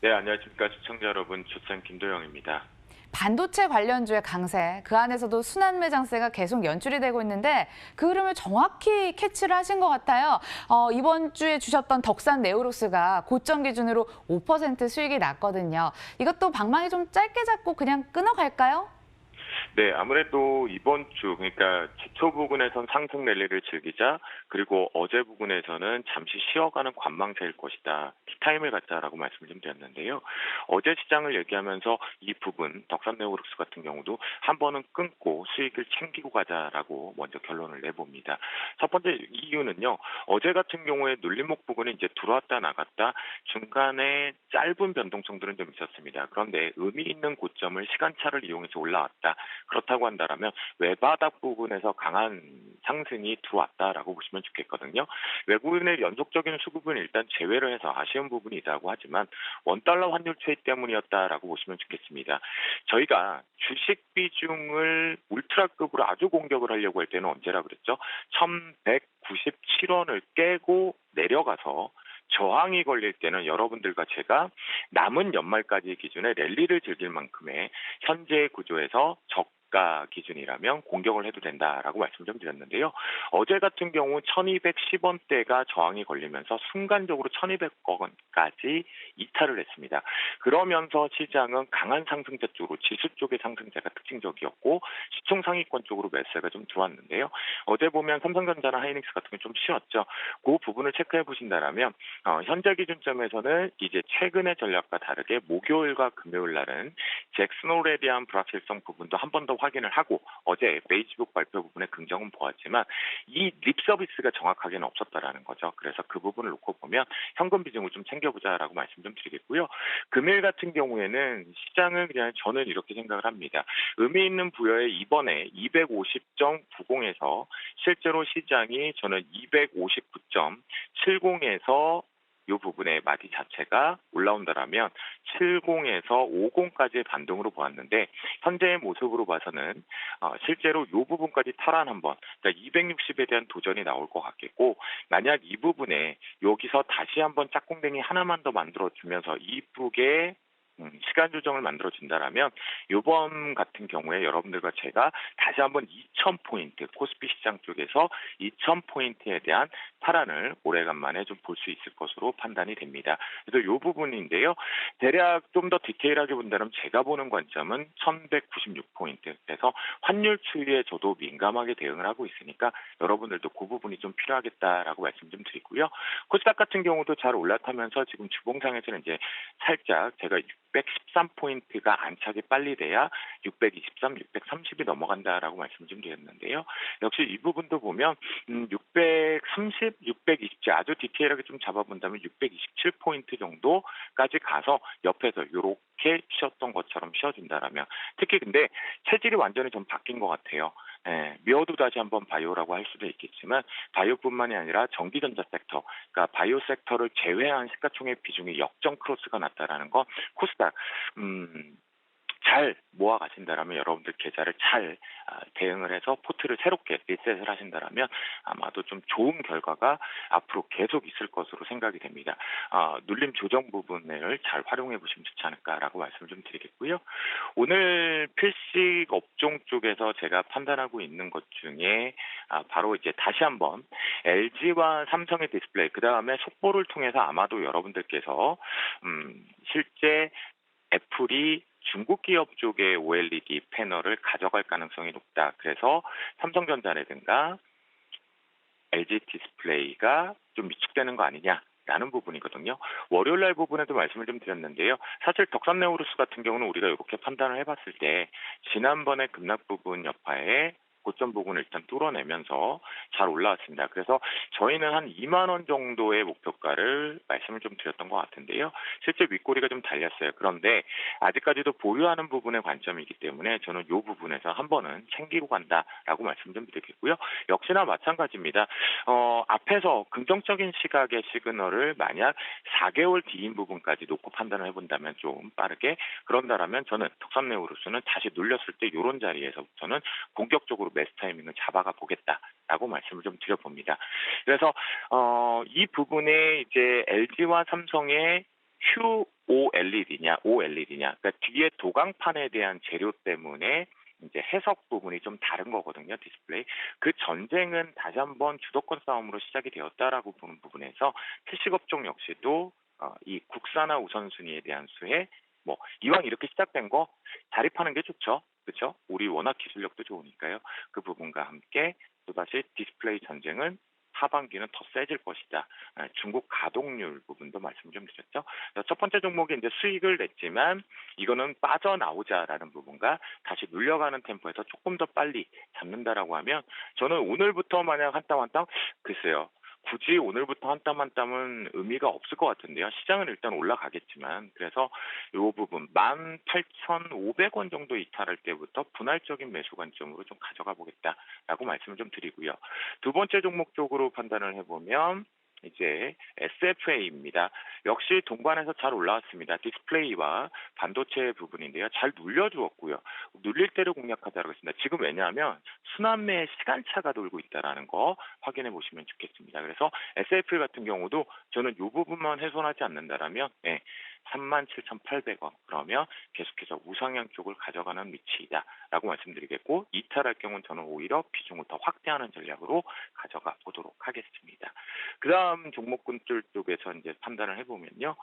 네, 안녕하십니까. 시청자 여러분, 주생 김도영입니다. 반도체 관련주의 강세, 그 안에서도 순환 매장세가 계속 연출이 되고 있는데 그 흐름을 정확히 캐치를 하신 것 같아요. 이번 주에 주셨던 덕산 네오록스가 고점 기준으로 5% 수익이 났거든요. 이것도 방망이 좀 짧게 잡고 그냥 끊어갈까요? 네, 아무래도 이번 주, 그러니까 지표 부근에선 상승 랠리를 즐기자, 그리고 어제 부근에서는 잠시 쉬어가는 관망세일 것이다. 티타임을 갖자라고 말씀을 좀 드렸는데요. 어제 시장을 얘기하면서 이 부분, 덕산네오룩스 같은 경우도 한 번은 끊고 수익을 챙기고 가자라고 먼저 결론을 내봅니다. 첫 번째 이유는요, 어제 같은 경우에 눌림목 부근이 이제 들어왔다 나갔다 중간에 짧은 변동성들은 좀 있었습니다. 그런데 의미 있는 고점을 시간차를 이용해서 올라왔다. 그렇다고 한다면 외바닥 부분에서 강한 상승이 들어왔다라고 보시면 좋겠거든요. 외국인의 연속적인 수급은 일단 제외를 해서 아쉬운 부분이 있다고 하지만 원달러 환율 차이 때문이었다라고 보시면 좋겠습니다. 저희가 주식 비중을 울트라급으로 아주 공격을 하려고 할 때는 언제라 그랬죠? 1197원을 깨고 내려가서 저항이 걸릴 때는 여러분들과 제가 남은 연말까지 기준에 랠리를 즐길 만큼의 현재 구조에서 저가 기준이라면 공격을 해도 된다라고 말씀 좀 드렸는데요. 어제 같은 경우 1210원대가 저항이 걸리면서 순간적으로 1200원까지 이탈을 했습니다. 그러면서 시장은 강한 상승세 쪽으로 지수 쪽의 상승세가 특징적이었고 시총 상위권 쪽으로 매수가 좀 들어왔는데요. 어제 보면 삼성전자나 하이닉스 같은 게 좀 쉬었죠. 그 부분을 체크해 보신다라면 현재 기준점에서는 이제 최근의 전략과 다르게 목요일과 금요일 날은 잭슨홀에 대한 불확실성 부분도 한 번 더 확인을 하고 어제 페이스북 발표 부분에 긍정은 보았지만 이 립 서비스가 정확하게는 없었다라는 거죠. 그래서 그 부분을 놓고 보면 현금 비중을 좀 챙겨보자라고 말씀 좀 드리겠고요. 금일 같은 경우에는 시장은 그냥 저는 이렇게 생각을 합니다. 의미 있는 부여에 이번에 250.90에서 실제로 시장이 저는 259.70에서 이 부분의 마디 자체가 올라온다라면 70에서 50까지의 반등으로 보았는데 현재의 모습으로 봐서는 실제로 이 부분까지 탈환 한번 그러니까 260에 대한 도전이 나올 것 같겠고 만약 이 부분에 여기서 다시 한번 짝꿍댕이 하나만 더 만들어주면서 이쁘게 시간 조정을 만들어 준다라면 이번 같은 경우에 여러분들과 제가 다시 한번 2,000포인트 코스피 시장 쪽에서 2,000포인트에 대한 탈환을 오래간만에 좀 볼 수 있을 것으로 판단이 됩니다. 그래서 이 부분인데요. 대략 좀 더 디테일하게 본다면 제가 보는 관점은 1,196포인트. 그래서 환율 추이에 저도 민감하게 대응을 하고 있으니까 여러분들도 그 부분이 좀 필요하겠다라고 말씀 좀 드리고요. 코스닥 같은 경우도 잘 올라타면서 지금 주봉상에서는 이제 살짝 제가 613포인트가 안착이 빨리 돼야 623, 630이 넘어간다라고 말씀 좀 드렸는데요. 역시 이 부분도 보면 630, 627 아주 디테일하게 좀 잡아본다면 627포인트 정도까지 가서 옆에서 이렇게 쉬었던 것처럼 쉬어진다라면 특히 근데 체질이 완전히 좀 바뀐 것 같아요. 미어도 다시 한번 바이오라고 할 수도 있겠지만 바이오뿐만이 아니라 전기전자 섹터, 그러니까 바이오 섹터를 제외한 시가총액 비중이 역전 크로스가 났다라는 건 코스닥 잘 모아가신다라면 여러분들 계좌를 잘 대응을 해서 포트를 새롭게 리셋을 하신다라면 아마도 좀 좋은 결과가 앞으로 계속 있을 것으로 생각이 됩니다. 눌림 조정 부분을 잘 활용해 보시면 좋지 않을까라고 말씀을 좀 드리겠고요. 오늘 필식 업종 쪽에서 제가 판단하고 있는 것 중에 바로 이제 다시 한번 LG와 삼성의 디스플레이 그 다음에 속보를 통해서 아마도 여러분들께서 실제 애플이 중국 기업 쪽의 OLED 패널을 가져갈 가능성이 높다. 그래서 삼성전자라든가 LG 디스플레이가 좀 위축되는 거 아니냐라는 부분이거든요. 월요일 날 부분에도 말씀을 좀 드렸는데요. 사실 덕산네오루스 같은 경우는 우리가 이렇게 판단을 해봤을 때 지난번에 급락 부분 여파에 고점 부분을 일단 뚫어내면서 잘 올라왔습니다. 그래서 저희는 한 2만 원 정도의 목표가를 말씀을 좀 드렸던 것 같은데요. 실제 윗꼬리가 좀 달렸어요. 그런데 아직까지도 보유하는 부분의 관점이기 때문에 저는 이 부분에서 한 번은 챙기고 간다라고 말씀 좀 드리겠고요. 역시나 마찬가지입니다. 앞에서 긍정적인 시각의 시그널을 만약 4개월 뒤인 부분까지 놓고 판단을 해본다면 좀 빠르게 그런다라면 저는 덕산네오루스는 다시 눌렸을 때 이런 자리에서부터는 공격적으로 매수 타이밍을 잡아가 보겠다라고 말씀을 좀 드려봅니다. 그래서 이 부분에 이제 LG와 삼성의 OLED냐, OLED냐. 그러니까 뒤에 도강판에 대한 재료 때문에 이제 해석 부분이 좀 다른 거거든요, 디스플레이. 그 전쟁은 다시 한번 주도권 싸움으로 시작이 되었다라고 보는 부분에서 출시업종 역시도 이 국산화 우선순위에 대한 수혜, 뭐 이왕 이렇게 시작된 거 자립하는 게 좋죠, 그렇죠? 우리 워낙 기술력도 좋으니까요. 그 부분과 함께 또다시 디스플레이 전쟁은 하반기는 더 세질 것이다. 중국 가동률 부분도 말씀 좀 드렸죠. 첫 번째 종목이 이제 수익을 냈지만 이거는 빠져나오자라는 부분과 다시 눌려가는 템포에서 조금 더 빨리 잡는다라고 하면 저는 오늘부터 만약 한 땀 한 땀 글쎄요. 굳이 오늘부터 한 땀 한 땀은 의미가 없을 것 같은데요. 시장은 일단 올라가겠지만 그래서 이 부분 18,500원 정도 이탈할 때부터 분할적인 매수 관점으로 좀 가져가 보겠다라고 말씀을 좀 드리고요. 두 번째 종목 쪽으로 판단을 해보면 이제 SFA입니다. 역시 동반해서 잘 올라왔습니다. 디스플레이와 반도체 부분인데요. 잘 눌려주었고요. 눌릴 때를 공략하자고 했습니다. 지금 왜냐하면 순환매의 시간차가 돌고 있다는 거 확인해 보시면 좋겠습니다. 그래서 SFA 같은 경우도 저는 이 부분만 훼손하지 않는다라면 37,800원 그러면 계속해서 우상향 쪽을 가져가는 위치이다라고 말씀드리겠고 이탈할 경우는 저는 오히려 비중을 더 확대하는 전략으로 가져가 보도록 하겠습니다. 그다음 종목군들 쪽에서 이제 판단을 해보면요.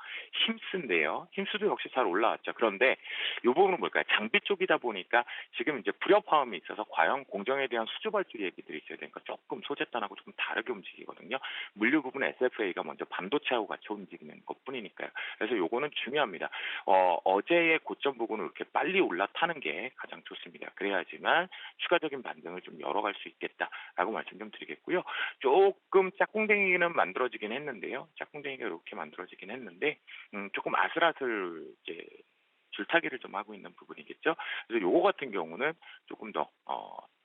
힘스인데요. 힘스도 역시 잘 올라왔죠. 그런데 이 부분은 뭘까요? 장비 쪽이다 보니까 지금 이제 불협화음이 있어서 과연 공정에 대한 수주발주 얘기들이 있어야 되니까 조금 소재단하고 조금 다르게 움직이거든요. 물류 부분 SFA가 먼저 반도체하고 같이 움직이는 것뿐이니까요. 그래서 요거는 중요합니다. 어제의 고점 부분을 이렇게 빨리 올라타는 게 가장 좋습니다. 그래야지만 추가적인 반등을 좀 열어갈 수 있겠다라고 말씀 좀 드리겠고요. 조금 짝꿍댕이는 만들어지긴 했는데요. 짝꿍댕이가 이렇게 만들어지긴 했는데 조금 아슬아슬 이제 줄타기를 좀 하고 있는 부분이겠죠. 그래서 요거 같은 경우는 조금 더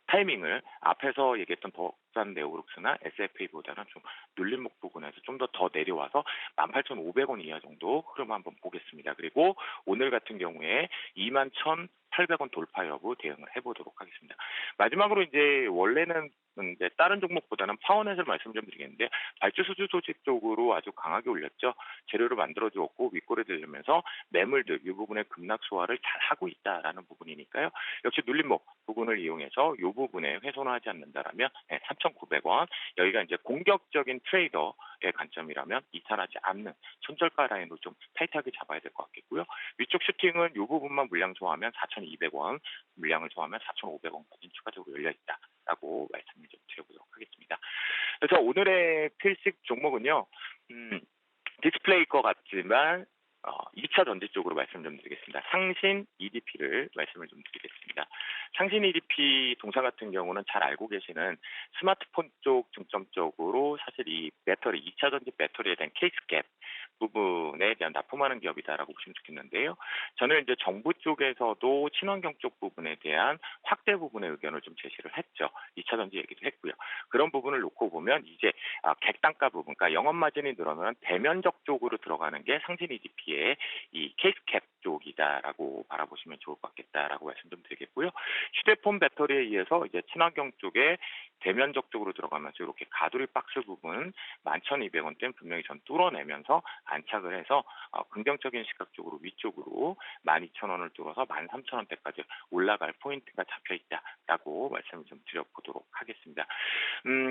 타이밍을 앞에서 얘기했던 덕산 네오룩스나 SFA보다는 좀 눌림목 부분에서 좀 더 내려와서 18,500원 이하 정도 흐름 한번 보겠습니다. 그리고 오늘 같은 경우에 21,800원 돌파 여부 대응을 해보도록 하겠습니다. 마지막으로 이제 원래는 이제 다른 종목보다는 파워넷을 말씀 좀 드리겠는데 발주 수주 소식 쪽으로 아주 강하게 올렸죠. 재료를 만들어 주었고 윗골에 들면서 매물들 이 부분의 급락 소화를 잘 하고 있다라는 부분이니까요. 역시 눌림목 부분을 이용해서 이 부분에 훼손하지 않는다라면 3,900원 여기가 이제 공격적인 트레이더의 관점이라면 이탈하지 않는 손절가 라인으로 좀 타이트하게 잡아야 될 것 같겠고요. 위쪽 슈팅은 이 부분만 물량 좋아하면 4,200원, 물량을 좋아하면 4,500원까지 추가적으로 열려 있다라고 말씀을 좀 드려보도록 하겠습니다. 그래서 오늘의 필식 종목은요. 디스플레이 것 같지만 2차 전지 쪽으로 말씀 좀 드리겠습니다. 상신 EDP를 말씀을 좀 드리겠습니다. 상신 EDP 동사 같은 경우는 잘 알고 계시는 스마트폰 쪽 중점적으로 사실 이 배터리, 2차 전지 배터리에 대한 케이스캡 부분에 대한 납품하는 기업이다라고 보시면 좋겠는데요. 저는 이제 정부 쪽에서도 친환경 쪽 부분에 대한 확대 부분의 의견을 좀 제시를 했죠. 2차 전지 얘기도 했고요. 그런 부분을 놓고 보면 이제 객단가 부분, 그러니까 영업 마진이 늘어나는 대면적 쪽으로 들어가는 게 상신 EDP의 이 케이스캡 쪽이다라고 바라보시면 좋을 것 같겠다라고 말씀 좀 드리겠고요. 휴대폰 배터리에 의해서 이제 친환경 쪽에 대면적 쪽으로 들어가면서 이렇게 가두리 박스 부분 11,200원대는 분명히 전 뚫어내면서 안착을 해서 긍정적인 시각 쪽으로 위쪽으로 12,000원을 뚫어서 13,000원대까지 올라갈 포인트가 잡혀 있다라고 말씀을 좀 드려보도록 하겠습니다.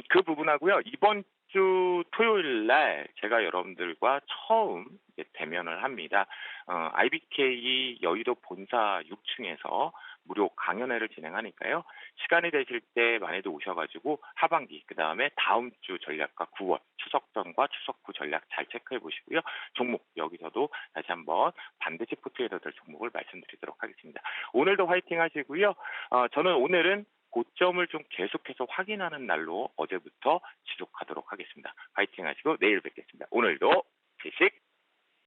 그 부분하고요. 이번 주 토요일 날 제가 여러분들과 처음 이제 대면을 합니다. IBK 여의도 본사 6층에서 무료 강연회를 진행하니까요. 시간이 되실 때 많이들 오셔가지고 하반기 그다음에 다음 주 전략과 9월 추석 전과 추석 후 전략 잘 체크해 보시고요. 종목 여기서도 다시 한번 반드시 포트에서 될 종목을 말씀드리도록 하겠습니다. 오늘도 화이팅 하시고요. 저는 오늘은 고점을 좀 계속해서 확인하는 날로 어제부터 지속하도록 하겠습니다. 화이팅 하시고 내일 뵙겠습니다. 오늘도 지식